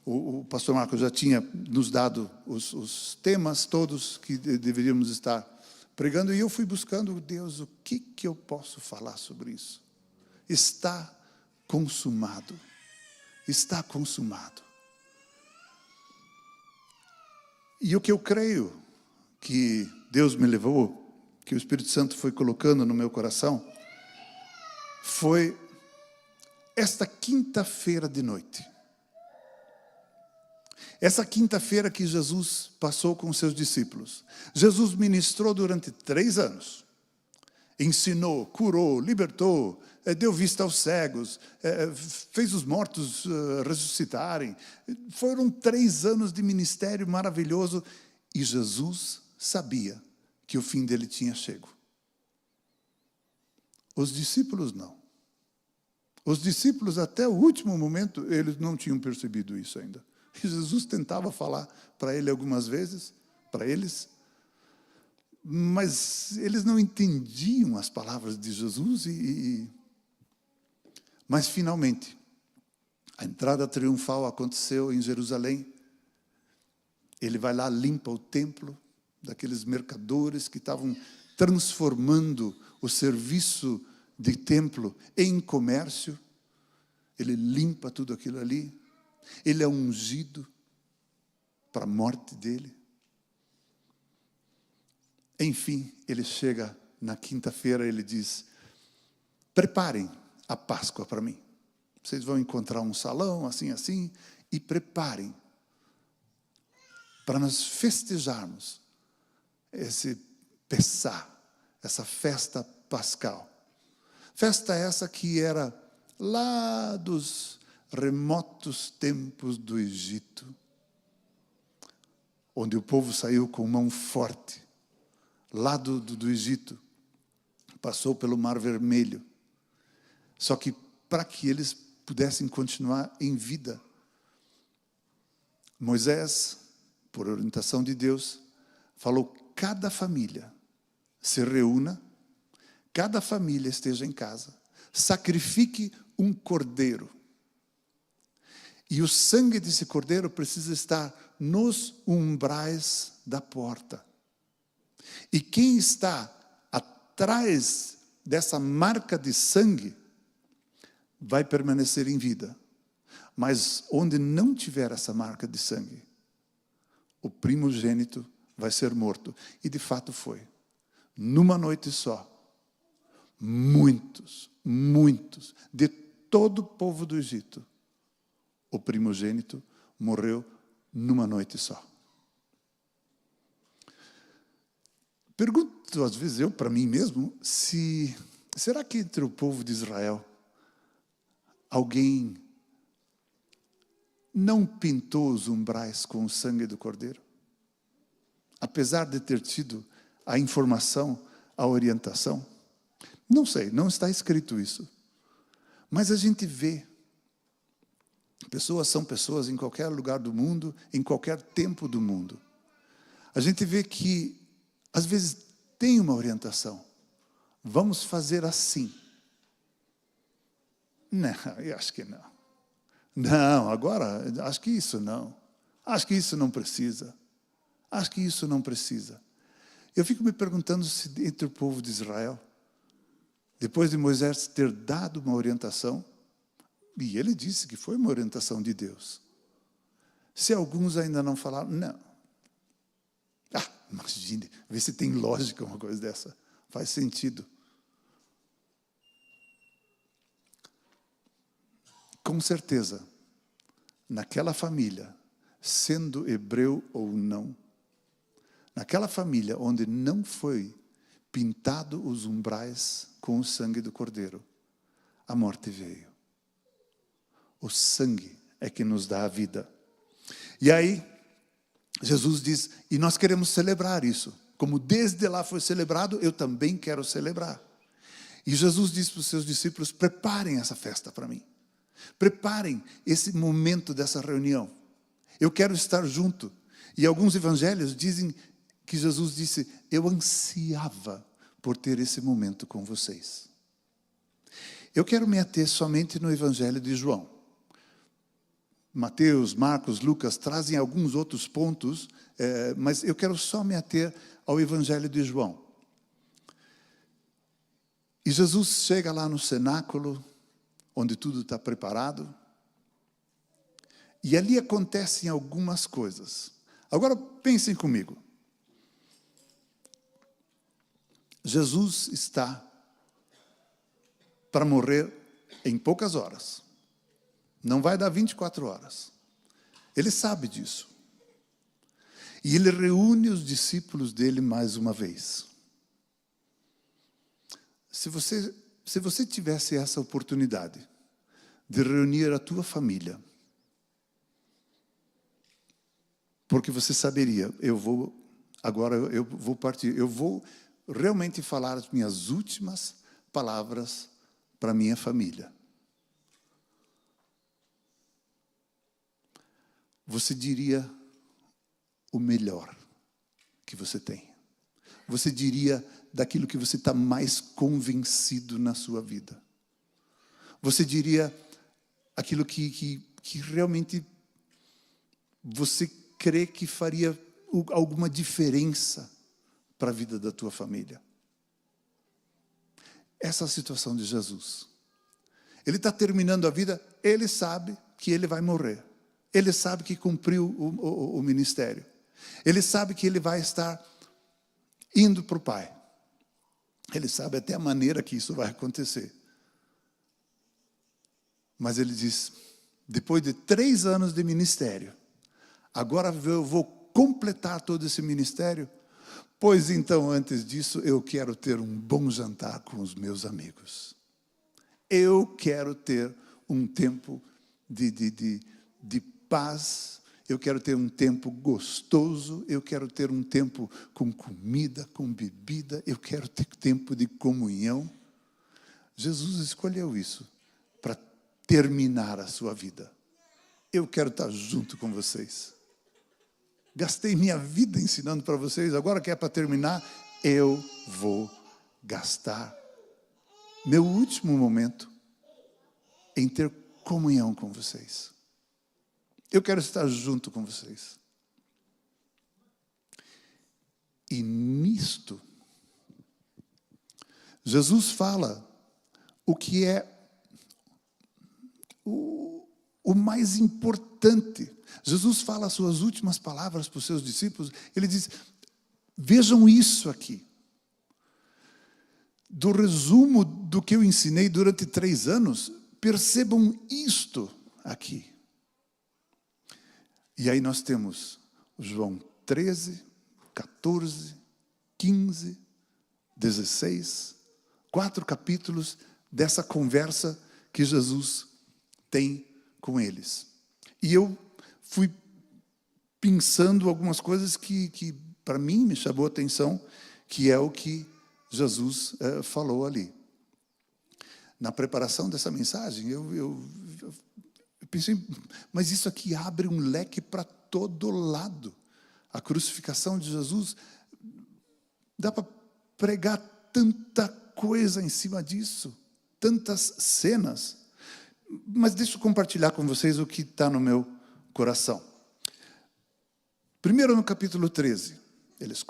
o pastor Marcos já tinha nos dado os temas todos que deveríamos estar pregando, e eu fui buscando, Deus, o que eu posso falar sobre isso? Está consumado. Está consumado. E o que eu creio que Deus me levou, que o Espírito Santo foi colocando no meu coração, foi esta quinta-feira de noite. Essa quinta-feira que Jesus passou com os seus discípulos. Jesus ministrou durante 3 anos. Ensinou, curou, libertou, deu vista aos cegos, fez os mortos ressuscitarem. Foram 3 anos de ministério maravilhoso. E Jesus sabia que o fim dele tinha chego. Os discípulos não. Os discípulos, até o último momento, eles não tinham percebido isso ainda. E Jesus tentava falar para ele algumas vezes, para eles, mas eles não entendiam as palavras de Jesus. Mas, finalmente, a entrada triunfal aconteceu em Jerusalém. Ele vai lá, limpa o templo daqueles mercadores que estavam transformando o serviço de templo em comércio. Ele limpa tudo aquilo ali. Ele é ungido para a morte dele. Enfim, ele chega na quinta-feira, ele diz: preparem a Páscoa para mim. Vocês vão encontrar um salão, assim, e preparem para nós festejarmos esse Pessá, essa festa pascal. Festa essa que era lá dos remotos tempos do Egito, onde o povo saiu com mão forte, lá do Egito, passou pelo Mar Vermelho. Só que para que eles pudessem continuar em vida, Moisés, por orientação de Deus, falou: cada família se reúna, cada família esteja em casa, sacrifique um cordeiro. E o sangue desse cordeiro precisa estar nos umbrais da porta. E quem está atrás dessa marca de sangue vai permanecer em vida. Mas onde não tiver essa marca de sangue, o primogênito vai ser morto. E de fato foi. Numa noite só, muitos de todo o povo do Egito, o primogênito morreu numa noite só. Pergunto às vezes para mim mesmo, será que entre o povo de Israel alguém não pintou os umbrais com o sangue do cordeiro? Apesar de ter tido a informação, a orientação? Não sei, não está escrito isso. Mas a gente vê. Pessoas são pessoas em qualquer lugar do mundo, em qualquer tempo do mundo. A gente vê que, às vezes, tem uma orientação. Vamos fazer assim. Não, eu acho que não. Não, agora, acho que isso não. Acho que isso não precisa. Acho que isso não precisa. Eu fico me perguntando se entre o povo de Israel, depois de Moisés ter dado uma orientação, e ele disse que foi uma orientação de Deus, se alguns ainda não falaram, não. Imagine, vê se tem lógica uma coisa dessa. Faz sentido. Com certeza, naquela família, sendo hebreu ou não, naquela família onde não foi pintado os umbrais com o sangue do cordeiro, a morte veio. O sangue é que nos dá a vida. E aí, Jesus diz, e nós queremos celebrar isso. Como desde lá foi celebrado, eu também quero celebrar. E Jesus disse para os seus discípulos, preparem essa festa para mim. Preparem esse momento dessa reunião. Eu quero estar junto. E alguns evangelhos dizem que Jesus disse, eu ansiava por ter esse momento com vocês. Eu quero me ater somente no evangelho de João. Mateus, Marcos, Lucas trazem alguns outros pontos, mas eu quero só me ater ao Evangelho de João. E Jesus chega lá no cenáculo, onde tudo está preparado, e ali acontecem algumas coisas. Agora pensem comigo. Jesus está para morrer em poucas horas. Não vai dar 24 horas. Ele sabe disso. E ele reúne os discípulos dele mais uma vez. Se você tivesse essa oportunidade de reunir a tua família, porque você saberia, eu vou partir, eu vou realmente falar as minhas últimas palavras para minha família. Você diria o melhor que você tem. Você diria daquilo que você está mais convencido na sua vida. Você diria aquilo que realmente você crê que faria alguma diferença para a vida da tua família. Essa é a situação de Jesus. Ele está terminando a vida, ele sabe que ele vai morrer. Ele sabe que cumpriu o ministério. Ele sabe que ele vai estar indo para o Pai. Ele sabe até a maneira que isso vai acontecer. Mas ele diz, depois de 3 anos de ministério, agora eu vou completar todo esse ministério, pois então, antes disso, eu quero ter um bom jantar com os meus amigos. Eu quero ter um tempo de paz, eu quero ter um tempo gostoso, eu quero ter um tempo com comida, com bebida, eu quero ter tempo de comunhão. Jesus escolheu isso para terminar a sua vida. Eu quero estar junto com vocês. Gastei minha vida ensinando para vocês, agora que é para terminar, eu vou gastar meu último momento em ter comunhão com vocês. Eu quero estar junto com vocês. E nisto, Jesus fala o que é o mais importante. Jesus fala as suas últimas palavras para os seus discípulos. Ele diz, vejam isso aqui. Do resumo do que eu ensinei durante 3 anos, percebam isto aqui. E aí nós temos João 13, 14, 15, 16, 4 capítulos dessa conversa que Jesus tem com eles. E eu fui pensando algumas coisas que para mim me chamou a atenção, que é o que Jesus falou ali. Na preparação dessa mensagem, eu pensei, mas isso aqui abre um leque para todo lado. A crucificação de Jesus, dá para pregar tanta coisa em cima disso, tantas cenas. Mas deixa eu compartilhar com vocês o que está no meu coração. Primeiro no capítulo 13, eles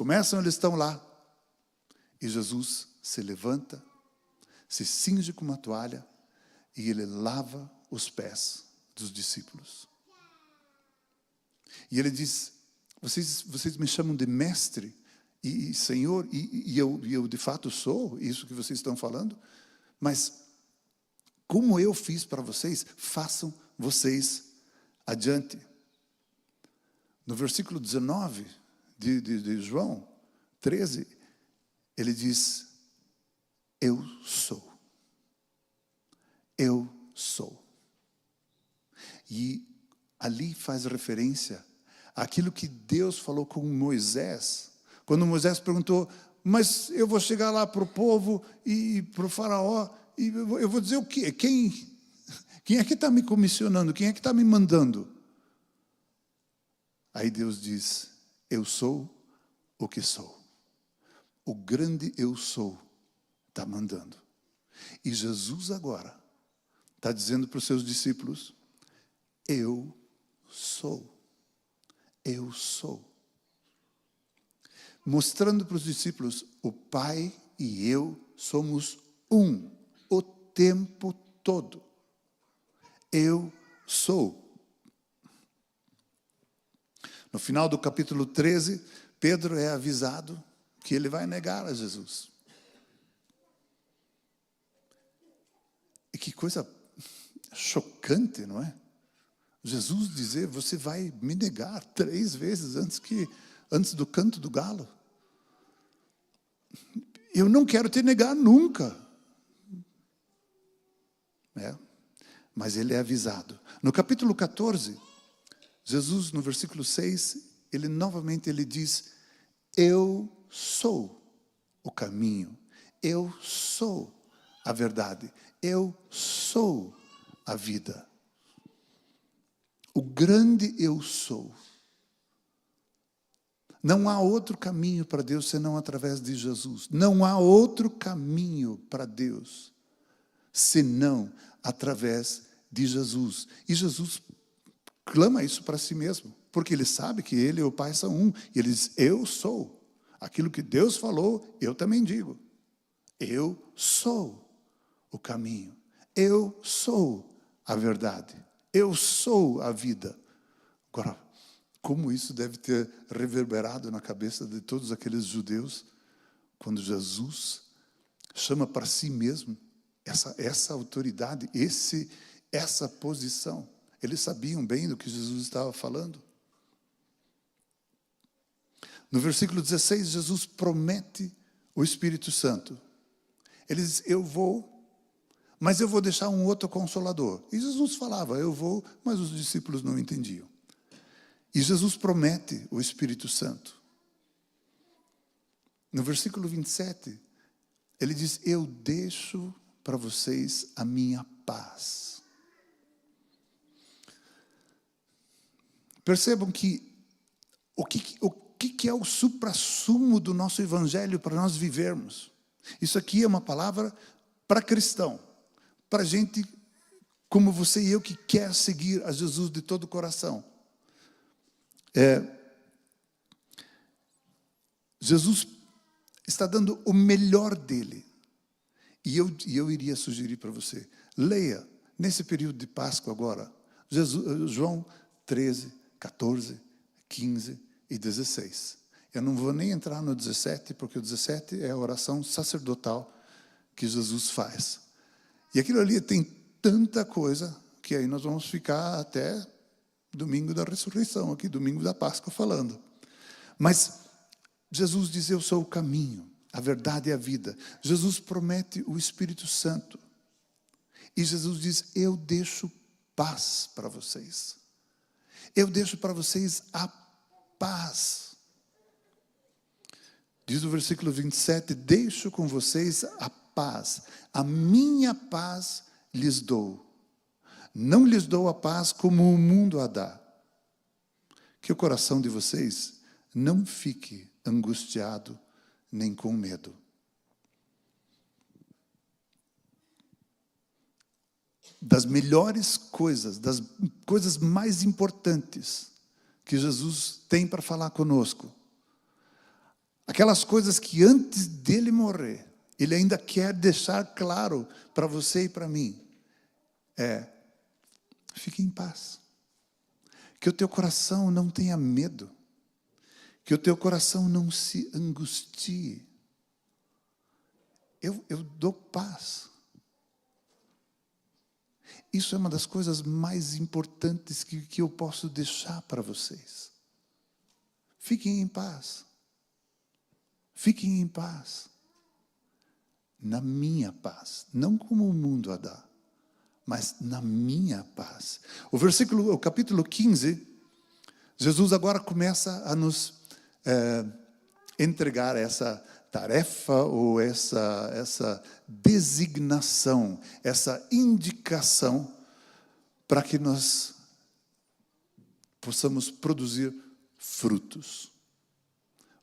estão lá, e Jesus se levanta, se cinge com uma toalha, e ele lava os pés dos discípulos. E ele diz, vocês me chamam de mestre e Senhor, e eu de fato sou isso que vocês estão falando, mas como eu fiz para vocês, façam vocês adiante. No versículo 19 de João 13, ele diz, eu sou. Eu sou. E ali faz referência àquilo que Deus falou com Moisés. Quando Moisés perguntou, mas eu vou chegar lá para o povo e para o faraó, e eu vou dizer o quê? Quem é que está me comissionando? Quem é que está me mandando? Aí Deus diz, eu sou o que sou. O grande eu sou está mandando. E Jesus agora está dizendo para os seus discípulos, eu sou. Eu sou. Mostrando para os discípulos, o Pai e eu somos um, o tempo todo. Eu sou. No final do capítulo 13, Pedro é avisado que ele vai negar a Jesus. E que coisa chocante, não é? Jesus dizer, você vai me negar 3 vezes antes do canto do galo. Eu não quero te negar nunca. Mas ele é avisado. No capítulo 14, Jesus, no versículo 6, ele novamente diz, eu sou o caminho, eu sou a verdade, eu sou a vida. O grande eu sou. Não há outro caminho para Deus senão através de Jesus. Não há outro caminho para Deus senão através de Jesus. E Jesus clama isso para si mesmo, porque ele sabe que ele e o Pai são um. E ele diz, eu sou. Aquilo que Deus falou, eu também digo. Eu sou o caminho. Eu sou a verdade. Eu sou a vida. Agora, como isso deve ter reverberado na cabeça de todos aqueles judeus, quando Jesus chama para si mesmo essa autoridade, essa posição. Eles sabiam bem do que Jesus estava falando. No versículo 16, Jesus promete o Espírito Santo. Ele diz, eu vou, mas eu vou deixar um outro consolador. E Jesus falava, eu vou, mas os discípulos não entendiam. E Jesus promete o Espírito Santo. No versículo 27, ele diz, eu deixo para vocês a minha paz. Percebam que o que é o suprassumo do nosso evangelho para nós vivermos. Isso aqui é uma palavra para cristão, para gente como você e eu que quer seguir a Jesus de todo o coração. Jesus está dando o melhor dele. E eu iria sugerir para você, leia, nesse período de Páscoa agora, João 13, 14, 15 e 16. Eu não vou nem entrar no 17, porque o 17 é a oração sacerdotal que Jesus faz. E aquilo ali tem tanta coisa, que aí nós vamos ficar até domingo da ressurreição, aqui, domingo da Páscoa falando. Mas Jesus diz, eu sou o caminho, a verdade e a vida. Jesus promete o Espírito Santo. E Jesus diz, eu deixo paz para vocês. Eu deixo para vocês a paz. Diz o versículo 27, deixo com vocês a paz. A minha paz lhes dou. Não lhes dou a paz como o mundo a dá. Que o coração de vocês não fique angustiado nem com medo. Das melhores coisas, das coisas mais importantes que Jesus tem para falar conosco. Aquelas coisas que antes dele morrer, ele ainda quer deixar claro para você e para mim. Fique em paz. Que o teu coração não tenha medo. Que o teu coração não se angustie. Eu dou paz. Isso é uma das coisas mais importantes que eu posso deixar para vocês. Fiquem em paz. Fiquem em paz. Na minha paz. Não como o mundo a dá, mas na minha paz. O capítulo 15, Jesus agora começa a nos entregar essa tarefa ou essa designação, essa indicação para que nós possamos produzir frutos.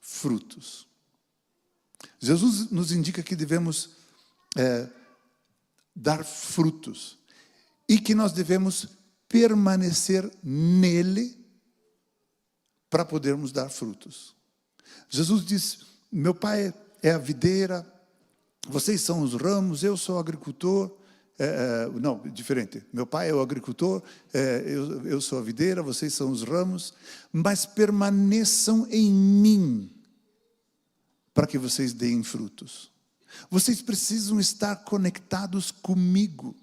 Frutos. Jesus nos indica que devemos dar frutos e que nós devemos permanecer nele para podermos dar frutos. Jesus disse: meu pai é a videira, vocês são os ramos, eu sou o agricultor. Não, diferente. Meu pai é o agricultor, eu sou a videira, vocês são os ramos, mas permaneçam em mim para que vocês deem frutos. Vocês precisam estar conectados comigo.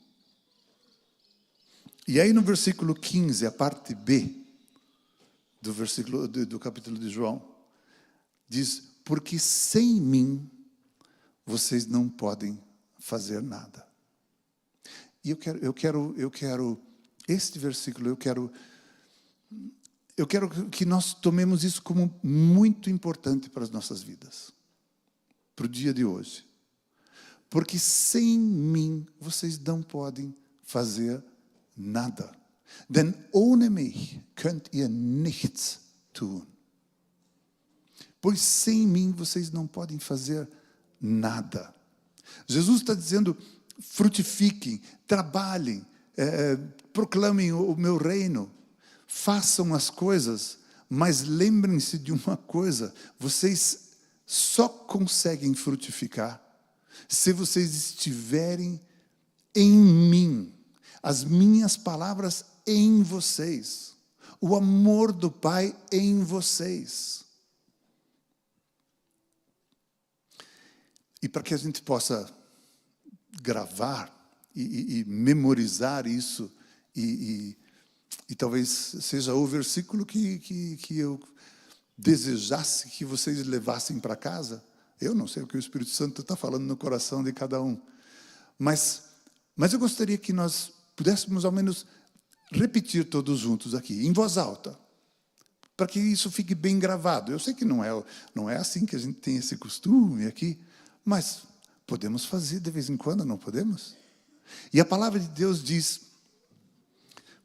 E aí no versículo 15, a parte B do versículo do capítulo de João, diz: porque sem mim vocês não podem fazer nada. E eu quero este versículo, eu quero que nós tomemos isso como muito importante para as nossas vidas, para o dia de hoje. Porque sem mim vocês não podem fazer nada. Denn ohne mich könnt ihr nichts tun. Pois sem mim vocês não podem fazer nada. Jesus está dizendo: frutifiquem, trabalhem, proclamem o meu reino, façam as coisas, mas lembrem-se de uma coisa: vocês só conseguem frutificar se vocês estiverem em mim, as minhas palavras em vocês, o amor do Pai em vocês. E para que a gente possa gravar e memorizar isso, e talvez seja o versículo que eu desejasse que vocês levassem para casa. Eu não sei o que o Espírito Santo está falando no coração de cada um, mas eu gostaria que nós pudéssemos ao menos repetir todos juntos aqui, em voz alta, para que isso fique bem gravado. Eu sei que não é assim que a gente tem esse costume aqui, mas podemos fazer de vez em quando, não podemos? E a palavra de Deus diz: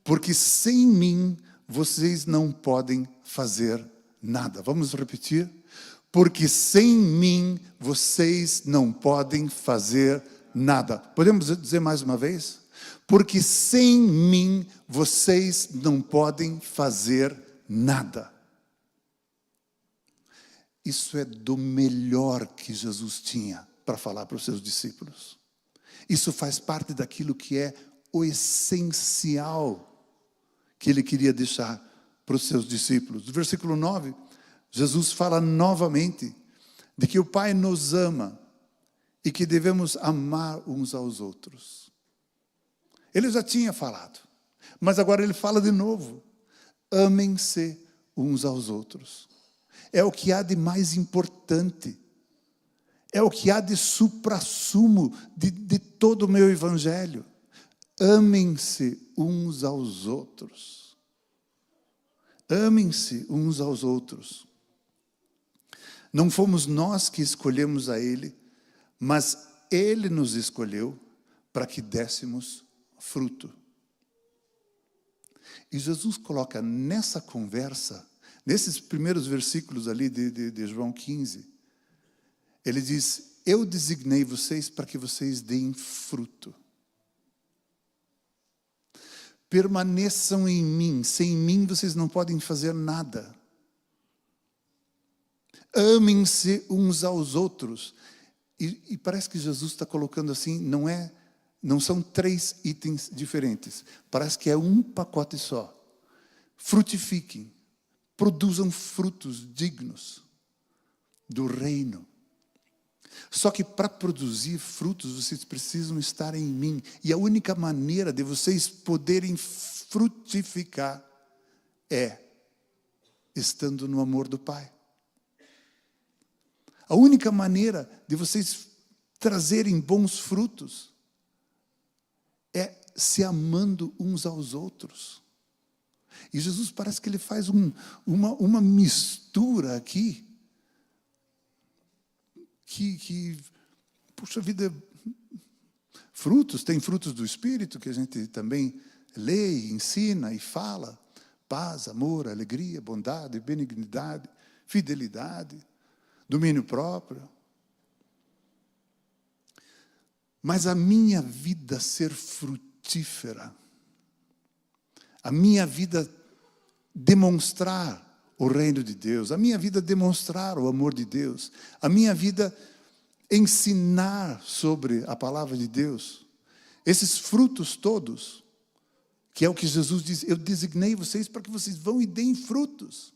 porque sem mim vocês não podem fazer nada. Vamos repetir? Porque sem mim vocês não podem fazer nada. Podemos dizer mais uma vez? Porque sem mim vocês não podem fazer nada. Isso é do melhor que Jesus tinha para falar para os seus discípulos. Isso faz parte daquilo que é o essencial que ele queria deixar para os seus discípulos. No versículo 9, Jesus fala novamente de que o Pai nos ama e que devemos amar uns aos outros. Ele já tinha falado, mas agora ele fala de novo: amem-se uns aos outros. É o que há de mais importante, é o que há de suprassumo de todo o meu evangelho. Amem-se uns aos outros. Amem-se uns aos outros. Não fomos nós que escolhemos a Ele, mas Ele nos escolheu para que dessemos fruto. E Jesus coloca nessa conversa, nesses primeiros versículos ali de João 15, ele diz: eu designei vocês para que vocês deem fruto. Permaneçam em mim, sem mim vocês não podem fazer nada. Amem-se uns aos outros. E parece que Jesus está colocando assim, não são 3 itens diferentes. Parece que é um pacote só. Frutifiquem, produzam frutos dignos do reino. Só que para produzir frutos, vocês precisam estar em mim. E a única maneira de vocês poderem frutificar é estando no amor do Pai. A única maneira de vocês trazerem bons frutos é se amando uns aos outros. E Jesus parece que ele faz uma mistura aqui, que, puxa vida, frutos, tem frutos do Espírito que a gente também lê, ensina e fala: paz, amor, alegria, bondade, benignidade, fidelidade, domínio próprio. Mas a minha vida ser frutífera, a minha vida demonstrar o reino de Deus, a minha vida demonstrar o amor de Deus, a minha vida ensinar sobre a palavra de Deus. Esses frutos todos, que é o que Jesus diz, eu designei vocês para que vocês vão e deem frutos.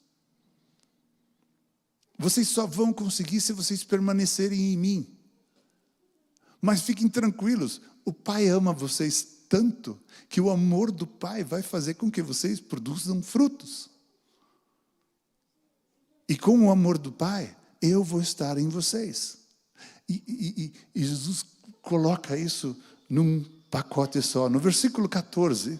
Vocês só vão conseguir se vocês permanecerem em mim. Mas fiquem tranquilos, o Pai ama vocês tanto que o amor do Pai vai fazer com que vocês produzam frutos. E com o amor do Pai, eu vou estar em vocês. E Jesus coloca isso num pacote só. No versículo 14,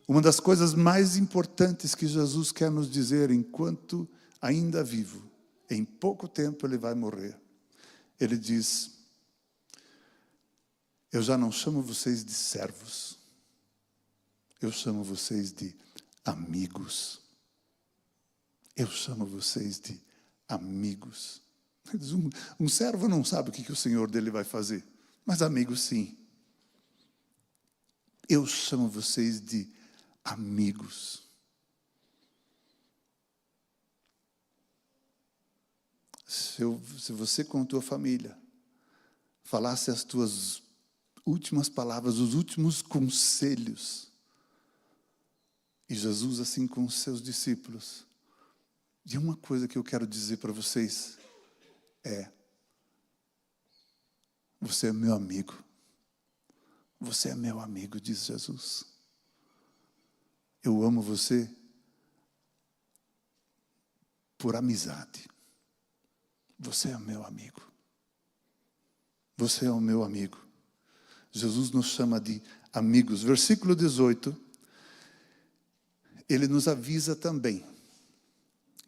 uma das coisas mais importantes que Jesus quer nos dizer enquanto ainda vivo, em pouco tempo ele vai morrer. Ele diz: eu já não chamo vocês de servos, eu chamo vocês de amigos. Eu chamo vocês de amigos. Um servo não sabe o que o senhor dele vai fazer, mas amigo sim. Eu chamo vocês de amigos. Se você com a tua família falasse as tuas últimas palavras, os últimos conselhos, e Jesus assim com os seus discípulos, e uma coisa que eu quero dizer para vocês é: você é meu amigo. Você é meu amigo, diz Jesus. Eu amo você por amizade. Você é meu amigo. Você é o meu amigo. Jesus nos chama de amigos. Versículo 18, ele nos avisa também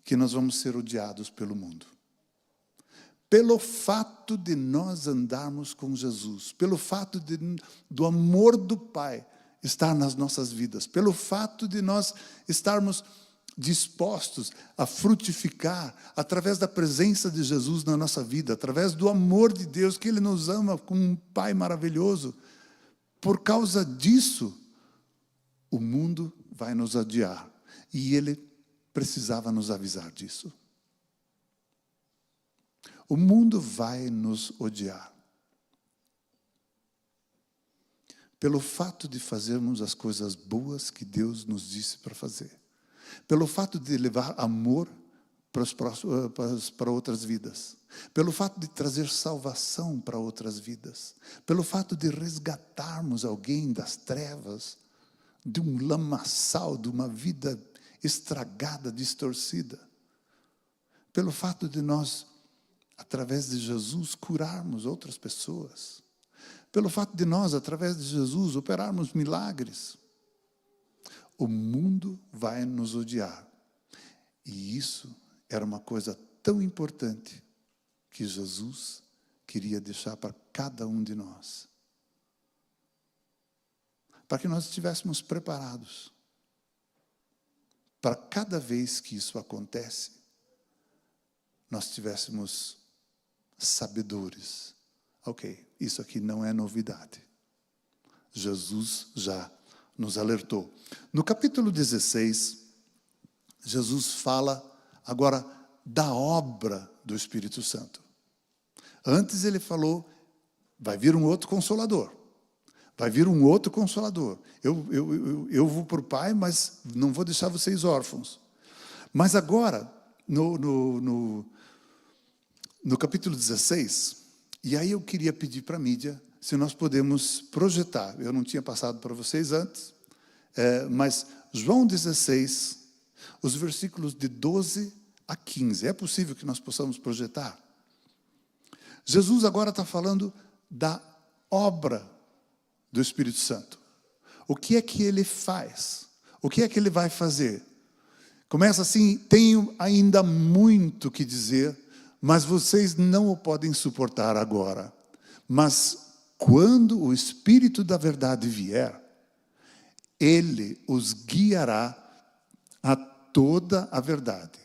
que nós vamos ser odiados pelo mundo. Pelo fato de nós andarmos com Jesus, pelo fato do amor do Pai estar nas nossas vidas, pelo fato de nós estarmos dispostos a frutificar através da presença de Jesus na nossa vida, através do amor de Deus, que Ele nos ama como um Pai maravilhoso. Por causa disso, o mundo vai nos odiar. E Ele precisava nos avisar disso. O mundo vai nos odiar. Pelo fato de fazermos as coisas boas que Deus nos disse para fazer. Pelo fato de levar amor para outras vidas. Pelo fato de trazer salvação para outras vidas. Pelo fato de resgatarmos alguém das trevas, de um lamaçal, de uma vida estragada, distorcida. Pelo fato de nós, através de Jesus, curarmos outras pessoas. Pelo fato de nós, através de Jesus, operarmos milagres. O mundo vai nos odiar. E isso era uma coisa tão importante que Jesus queria deixar para cada um de nós. Para que nós estivéssemos preparados. Para cada vez que isso acontece, nós tivéssemos sabedores. Ok, isso aqui não é novidade. Jesus já nos alertou. No capítulo 16, Jesus fala agora da obra do Espírito Santo. Antes ele falou, vai vir um outro Consolador. Vai vir um outro Consolador. Eu vou para o Pai, mas não vou deixar vocês órfãos. Mas agora, no capítulo 16, e aí eu queria pedir para a mídia se nós podemos projetar. Eu não tinha passado para vocês antes, mas João 16, os versículos de 12 a 15. É possível que nós possamos projetar? Jesus agora está falando da obra do Espírito Santo. O que é que ele faz? O que é que ele vai fazer? Começa assim: tenho ainda muito que dizer, mas vocês não o podem suportar agora. Mas quando o Espírito da verdade vier, ele os guiará a toda a verdade.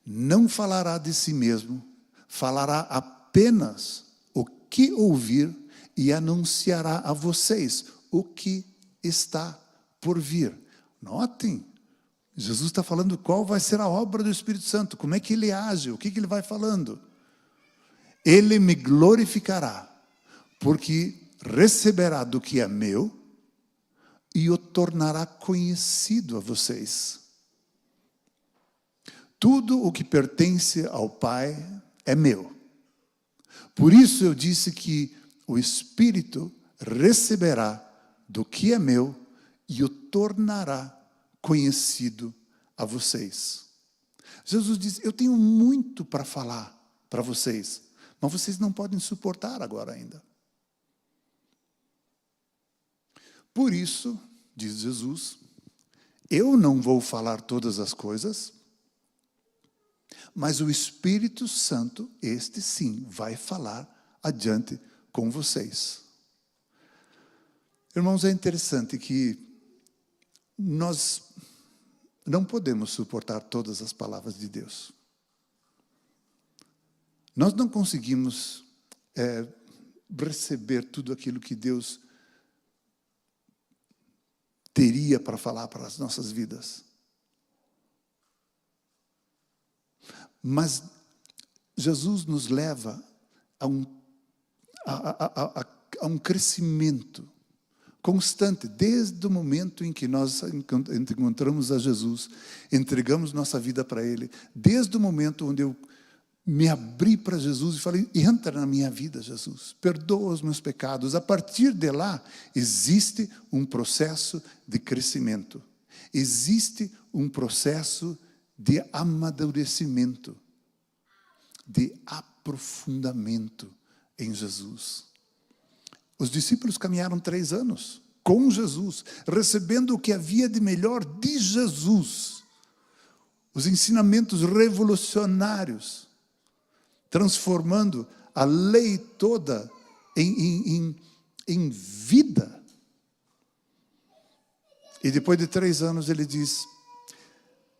Não falará de si mesmo, falará apenas o que ouvir e anunciará a vocês o que está por vir. Notem, Jesus está falando qual vai ser a obra do Espírito Santo, como é que ele age, o que ele vai falando. Ele me glorificará, porque receberá do que é meu e o tornará conhecido a vocês. Tudo o que pertence ao Pai é meu. Por isso eu disse que o Espírito receberá do que é meu e o tornará conhecido a vocês. Jesus diz, eu tenho muito para falar para vocês, mas vocês não podem suportar agora ainda. Por isso, diz Jesus, eu não vou falar todas as coisas, mas o Espírito Santo, este sim, vai falar adiante com vocês. Irmãos, é interessante que nós não podemos suportar todas as palavras de Deus. Nós não conseguimos receber tudo aquilo que Deus teria para falar para as nossas vidas. Mas Jesus nos leva a um crescimento constante, desde o momento em que nós encontramos a Jesus, entregamos nossa vida para Ele, desde o momento onde eu me abri para Jesus e falei, entra na minha vida, Jesus, perdoa os meus pecados. A partir de lá, existe um processo de crescimento, existe um processo de amadurecimento, de aprofundamento em Jesus. Os discípulos caminharam 3 anos com Jesus, recebendo o que havia de melhor de Jesus, os ensinamentos revolucionários, transformando a lei toda em vida. E depois de 3 anos ele diz,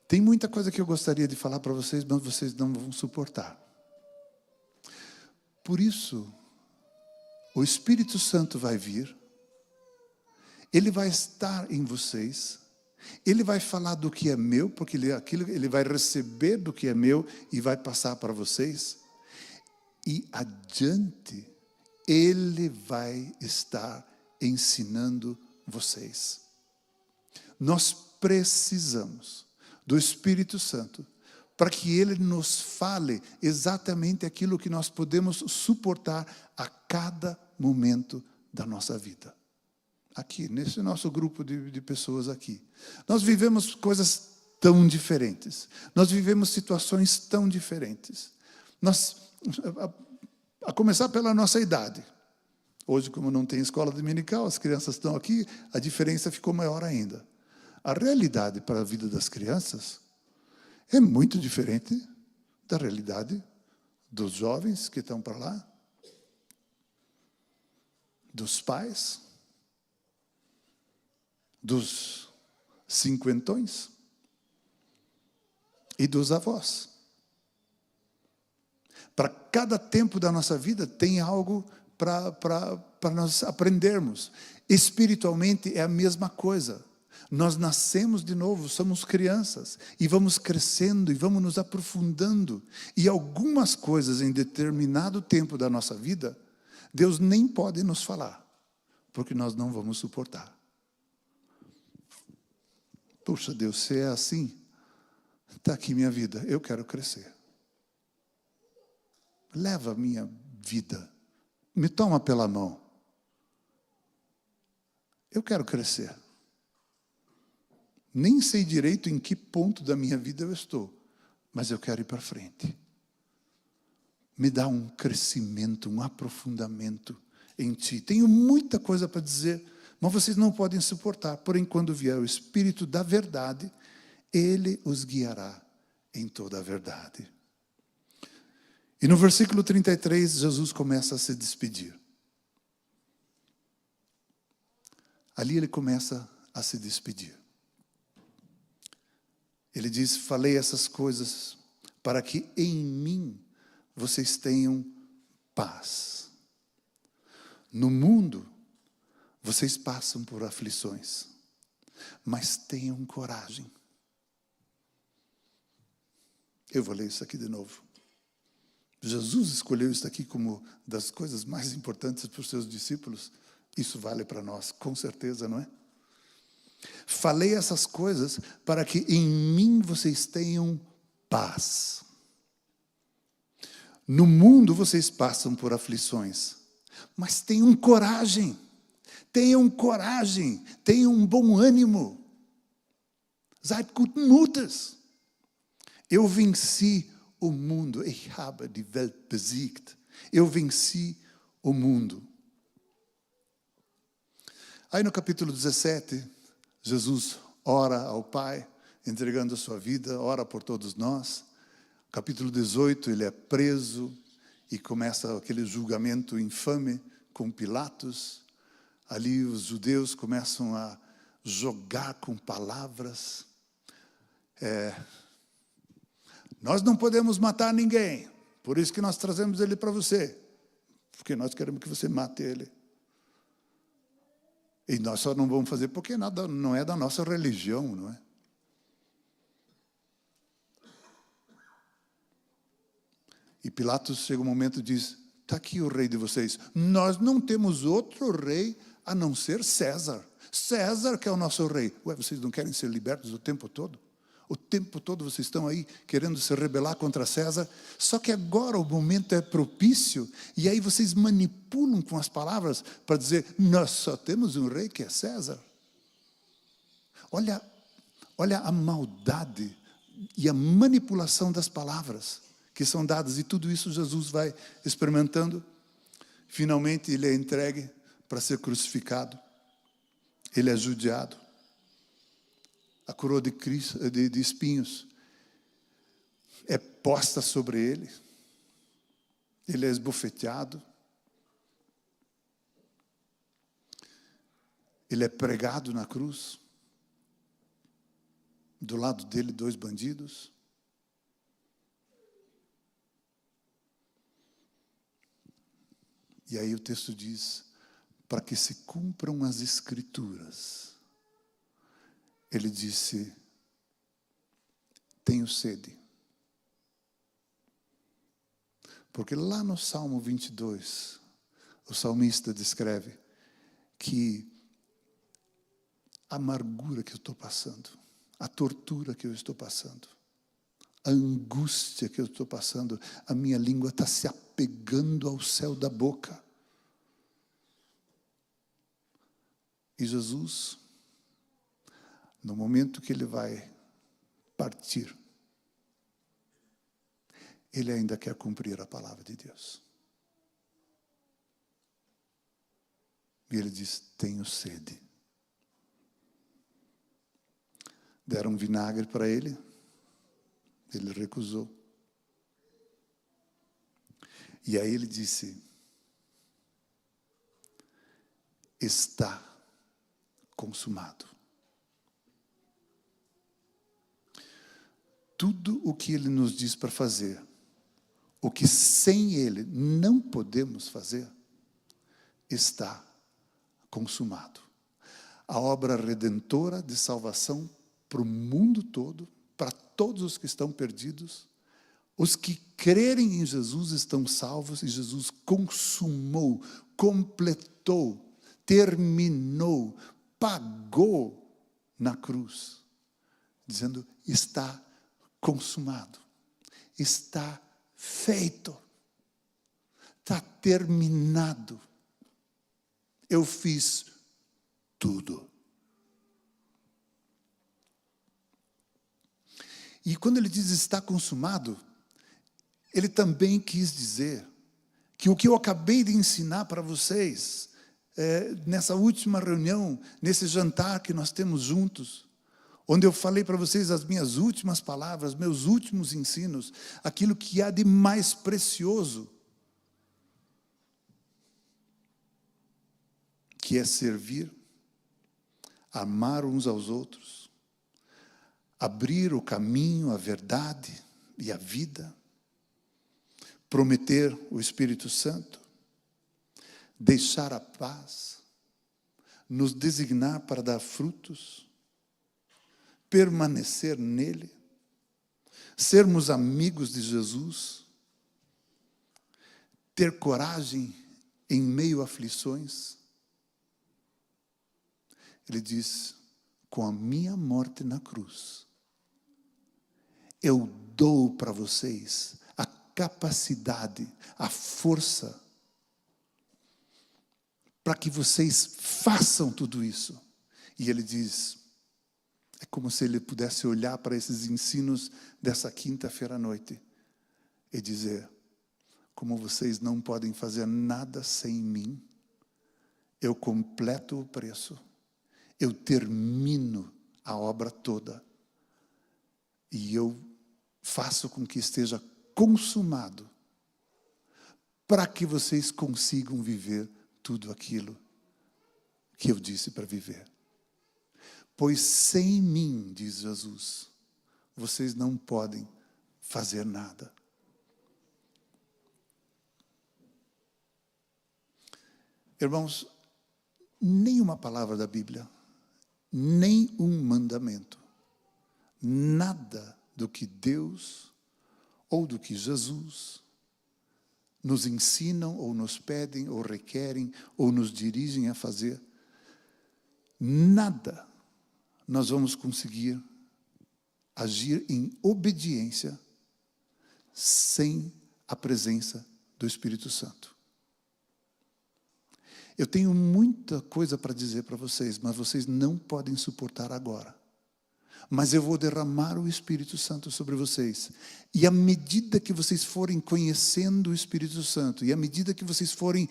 tem muita coisa que eu gostaria de falar para vocês, mas vocês não vão suportar. Por isso, o Espírito Santo vai vir, ele vai estar em vocês, ele vai falar do que é meu, porque ele vai receber do que é meu e vai passar para vocês. E adiante, ele vai estar ensinando vocês. Nós precisamos do Espírito Santo para que ele nos fale exatamente aquilo que nós podemos suportar a cada momento da nossa vida. Aqui, nesse nosso grupo de pessoas aqui. Nós vivemos coisas tão diferentes. Nós vivemos situações tão diferentes. A começar pela nossa idade. Hoje, como não tem escola dominical, as crianças estão aqui, a diferença ficou maior ainda. A realidade para a vida das crianças é muito diferente da realidade dos jovens que estão para lá, dos pais, dos cinquentões e dos avós. Para cada tempo da nossa vida tem algo para nós aprendermos. Espiritualmente é a mesma coisa. Nós nascemos de novo, somos crianças, e vamos crescendo, e vamos nos aprofundando. E algumas coisas em determinado tempo da nossa vida, Deus nem pode nos falar, porque nós não vamos suportar. Puxa Deus, se é assim, está aqui minha vida, eu quero crescer. Leva a minha vida, me toma pela mão. Eu quero crescer. Nem sei direito em que ponto da minha vida eu estou, mas eu quero ir para frente. Me dá um crescimento, um aprofundamento em Ti. Tenho muita coisa para dizer, mas vocês não podem suportar. Porém, quando vier o Espírito da verdade, Ele os guiará em toda a verdade. E no versículo 33, Jesus começa a se despedir. Ali ele começa a se despedir. Ele diz, falei essas coisas para que em mim vocês tenham paz. No mundo, vocês passam por aflições, mas tenham coragem. Eu vou ler isso aqui de novo. Jesus escolheu isso aqui como das coisas mais importantes para os seus discípulos. Isso vale para nós, com certeza, não é? Falei essas coisas para que em mim vocês tenham paz. No mundo vocês passam por aflições, mas tenham coragem. Tenham coragem, tenham bom ânimo. Seid guten Mutes. Eu venci o mundo. Ich habe die Welt besiegt. Eu venci o mundo. Aí no capítulo 17, Jesus ora ao Pai, entregando a sua vida, ora por todos nós. Capítulo 18, ele é preso e começa aquele julgamento infame com Pilatos. Ali os judeus começam a jogar com palavras. Nós não podemos matar ninguém, por isso que nós trazemos ele para você, porque nós queremos que você mate ele. E nós só não vamos fazer porque nada, não é da nossa religião, não é? E Pilatos chega um momento e diz, está aqui o rei de vocês. Nós não temos outro rei a não ser César. César que é o nosso rei. Ué, vocês não querem ser libertos o tempo todo? O tempo todo vocês estão aí querendo se rebelar contra César. Só que agora o momento é propício. E aí vocês manipulam com as palavras para dizer, nós só temos um rei que é César. Olha a maldade e a manipulação das palavras que são dadas. E tudo isso Jesus vai experimentando. Finalmente ele é entregue para ser crucificado. Ele é judiado. A coroa de espinhos é posta sobre ele. Ele é esbofeteado. Ele é pregado na cruz. Do lado dele, 2 bandidos. E aí o texto diz, para que se cumpram as Escrituras. Ele disse, tenho sede. Porque lá no Salmo 22, o salmista descreve que a amargura que eu estou passando, a tortura que eu estou passando, a angústia que eu estou passando, a minha língua está se apegando ao céu da boca. E Jesus, no momento que ele vai partir, ele ainda quer cumprir a palavra de Deus. E ele diz, tenho sede. Deram vinagre para ele, ele recusou. E aí ele disse, está consumado. Tudo o que ele nos diz para fazer, o que sem ele não podemos fazer, está consumado. A obra redentora de salvação para o mundo todo, para todos os que estão perdidos, os que crerem em Jesus estão salvos e Jesus consumou, completou, terminou, pagou na cruz, dizendo, está consumado, está feito, está terminado. Eu fiz tudo. E quando ele diz está consumado, ele também quis dizer que o que eu acabei de ensinar para vocês, nessa última reunião, nesse jantar que nós temos juntos, onde eu falei para vocês as minhas últimas palavras, meus últimos ensinos, aquilo que há de mais precioso, que é servir, amar uns aos outros, abrir o caminho, a verdade e a vida, prometer o Espírito Santo, deixar a paz, nos designar para dar frutos, permanecer nele, sermos amigos de Jesus, ter coragem em meio a aflições. Ele diz: com a minha morte na cruz, eu dou para vocês a capacidade, a força, para que vocês façam tudo isso. E ele diz, é como se ele pudesse olhar para esses ensinos dessa quinta-feira à noite e dizer: como vocês não podem fazer nada sem mim, eu completo o preço, eu termino a obra toda, e eu faço com que esteja consumado, para que vocês consigam viver tudo aquilo que eu disse para viver. Pois sem mim, diz Jesus, vocês não podem fazer nada. Irmãos, nenhuma palavra da Bíblia, nem um mandamento, nada do que Deus ou do que Jesus nos ensinam, ou nos pedem, ou requerem, ou nos dirigem a fazer, nada nós vamos conseguir agir em obediência sem a presença do Espírito Santo. Eu tenho muita coisa para dizer para vocês, mas vocês não podem suportar agora. Mas eu vou derramar o Espírito Santo sobre vocês. E à medida que vocês forem conhecendo o Espírito Santo, e à medida que vocês forem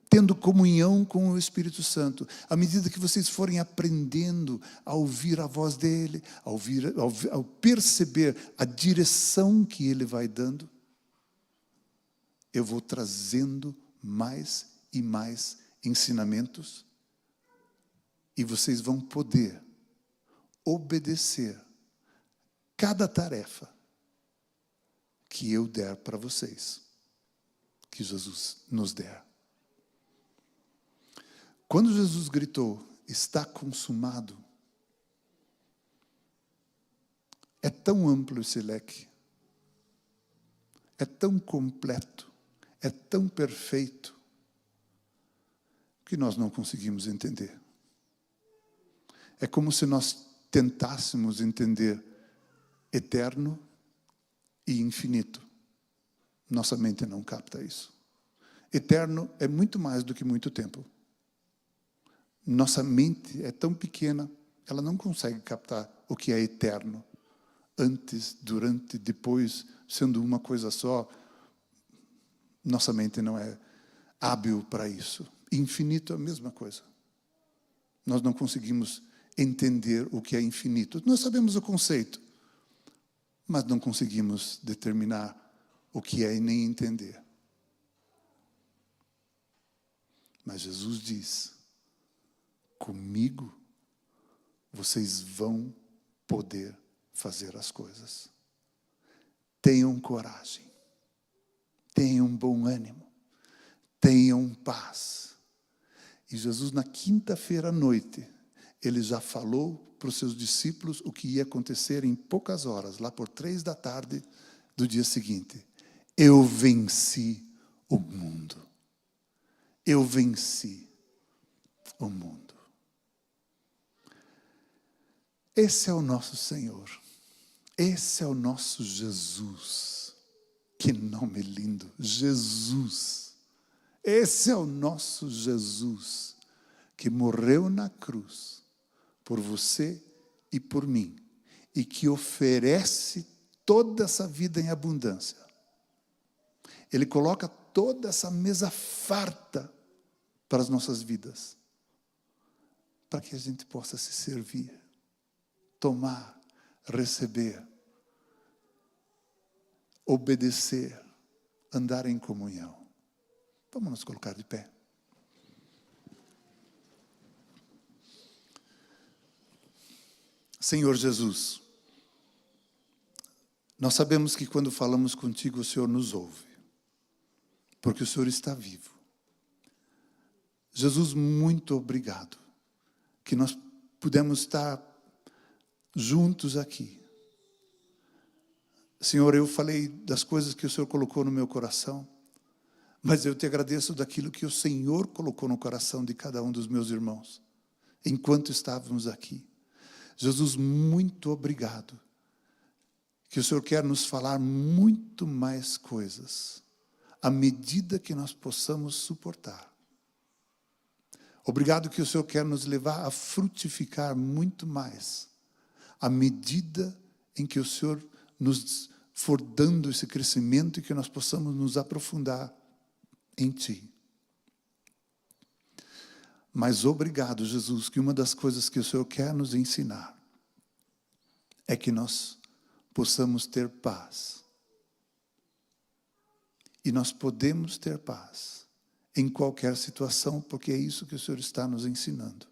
tendo comunhão com o Espírito Santo, à medida que vocês forem aprendendo a ouvir a voz dele, ao perceber a direção que ele vai dando, eu vou trazendo mais e mais ensinamentos, e vocês vão poder obedecer cada tarefa que eu der para vocês, que Jesus nos der. Quando Jesus gritou, está consumado, é tão amplo esse leque, é tão completo, é tão perfeito, que nós não conseguimos entender. É como se nós tentássemos entender eterno e infinito. Nossa mente não capta isso. Eterno é muito mais do que muito tempo. Nossa mente é tão pequena, ela não consegue captar o que é eterno. Antes, durante, depois, sendo uma coisa só, nossa mente não é hábil para isso. Infinito é a mesma coisa. Nós não conseguimos entender o que é infinito. Nós sabemos o conceito, mas não conseguimos determinar o que é e nem entender. Mas Jesus diz: comigo vocês vão poder fazer as coisas. Tenham coragem, tenham bom ânimo, tenham paz. E Jesus, na quinta-feira à noite, ele já falou para os seus discípulos o que ia acontecer em poucas horas, lá por 15h do dia seguinte. Eu venci o mundo. Eu venci o mundo. Esse é o nosso Senhor. Esse é o nosso Jesus. Que nome lindo, Jesus. Esse é o nosso Jesus, que morreu na cruz por você e por mim, e que oferece toda essa vida em abundância. Ele coloca toda essa mesa farta para as nossas vidas, para que a gente possa se servir, tomar, receber, obedecer, andar em comunhão. Vamos nos colocar de pé. Senhor Jesus, nós sabemos que quando falamos contigo, o Senhor nos ouve, porque o Senhor está vivo. Jesus, muito obrigado, que nós pudemos estar juntos aqui. Senhor, eu falei das coisas que o Senhor colocou no meu coração, mas eu te agradeço daquilo que o Senhor colocou no coração de cada um dos meus irmãos, enquanto estávamos aqui. Jesus, muito obrigado, que o Senhor quer nos falar muito mais coisas, à medida que nós possamos suportar. Obrigado que o Senhor quer nos levar a frutificar muito mais, à medida em que o Senhor nos for dando esse crescimento e que nós possamos nos aprofundar em Ti. Mas obrigado, Jesus, que uma das coisas que o Senhor quer nos ensinar é que nós possamos ter paz. E nós podemos ter paz em qualquer situação, porque é isso que o Senhor está nos ensinando.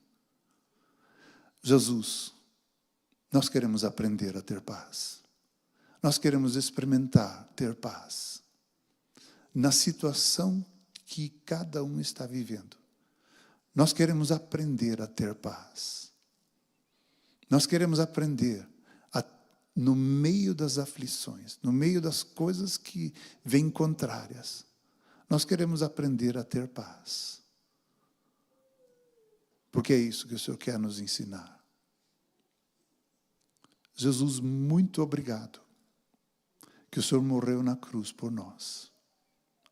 Jesus, nós queremos aprender a ter paz. Nós queremos experimentar ter paz na situação que cada um está vivendo. Nós queremos aprender a ter paz. Nós queremos aprender no meio das aflições, no meio das coisas que vêm contrárias. Nós queremos aprender a ter paz. Porque é isso que o Senhor quer nos ensinar. Jesus, muito obrigado que o Senhor morreu na cruz por nós.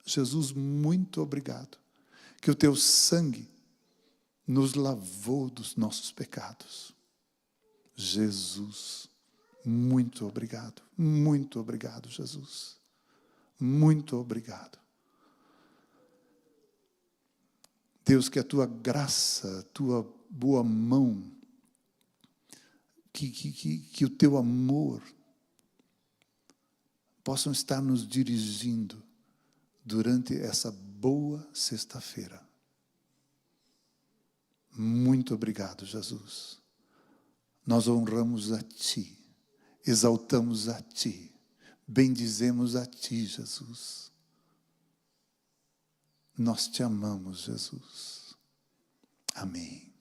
Jesus, muito obrigado que o teu sangue nos lavou dos nossos pecados. Jesus, muito obrigado, Jesus. Muito obrigado. Deus, que a tua graça, a tua boa mão, que o teu amor possam estar nos dirigindo durante essa boa sexta-feira. Muito obrigado, Jesus. Nós honramos a Ti, exaltamos a Ti, bendizemos a Ti, Jesus. Nós te amamos, Jesus. Amém.